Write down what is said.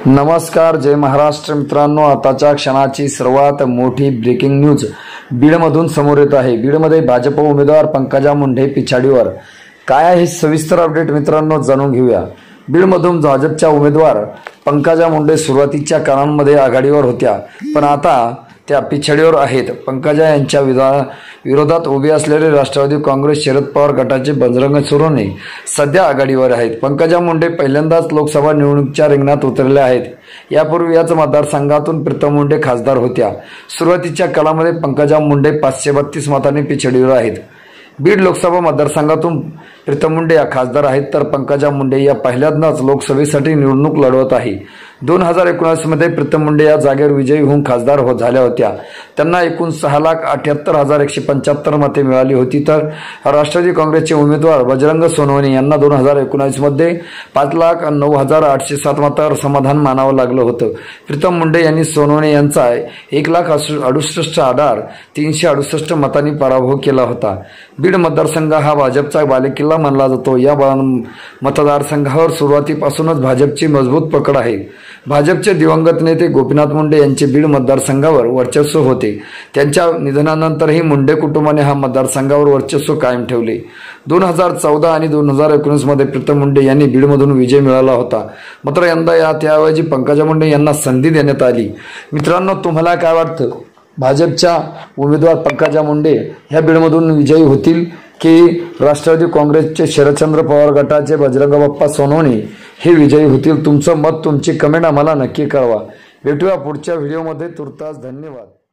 नमस्कार, जय महाराष्ट्र मित्रांनो। आताच्या क्षणाची सर्वात मोठी ब्रेकिंग न्यूज बीडमधून समोर येत आहे। बीडमध्ये भाजप उमेदवार पंकजा मुंडे पिछाडीवर काय आहे सविस्तर अपडेट मित्रांनो जाणून घेऊया। बीडमधून भाजपच्या उमेदवार पंकजा मुंडे सुरुवातीच्या काळामध्ये आघाडीवर होत्या, पण आता त्या पिछाडीवर आहेत। पंकजा यांच्या विरोधात उभे असलेले राष्ट्रवादी काँग्रेस शरद पवार गटाचे बजरंग सोनवणे सध्या आघाडीवर आहेत। पंकजा मुंडे पहिल्यांदाच लोकसभा निवडणुकीच्या रिंगणात उतरल्या आहेत। यापूर्वी याच मतदारसंघातून प्रीतम मुंडे खासदार होत्या। सुरुवातीच्या काळामध्ये पंकजा मुंडे 532 मतांनी पिछाडीवर आहेत। बीड लोकसभा मतदारसंघातून प्रीतम मुंडे या खासदार आहेत, तर पंकजा मुंडे या पहिल्यांदाच लोकसभेसाठी निवडणूक लढवत आहे। 2019 मध्ये प्रीतम मुंडे या जागेवर विजयी होऊन खासदार झाल्या होत्या। त्यांना एकूण 6,78,175 मते मिळाली होती, तर राष्ट्रवादी काँग्रेसचे उमेदवार बजरंग सोनवणे यांना 2019 मध्ये 5,09,807 मतांवर समाधान मानावं लागलं होतं। प्रीतम मुंडे यांनी सोनवणे यांचा 1,68,368 मतांनी पराभव केला होता। बीड मतदारसंघ हा भाजपचा बालेकिल्ला मानला जातो। या मतदारसंघावर सुरुवातीपासूनच भाजपची मजबूत पकड आहे। भाजपचे दिवंगत नेते गोपीनाथ मुंडे यांचे बीड मतदारसंघावर वर्चस्व होते। त्यांच्या निधनानंतरही मुंडे कुटुंबाने हा मतदारसंघावर वर्चस्व कायम ठेवले। 2014 आणि 2019 मध्ये प्रीतम मुंडे यांनी बीडमधून विजय मिळवला होता, मात्र यंदा त्याऐवजी पंकजा मुंडे यांना संधी देण्यात आली। मित्रांनो, तुम्हाला काय वाटतं? भाजपच्या उमेदवार पंकजा मुंडे ह्या बीडमधून विजयी होतील की राष्ट्रवादी काँग्रेसचे शरदचंद्र पवार गटाचे बजरंग बाप्पा सोनवणे हे विजयी होतील? तुमचं मत, तुमची कमेंट आम्हाला नक्की कळवा। भेटूया पुढच्या व्हिडिओमध्ये। तुर्तास धन्यवाद।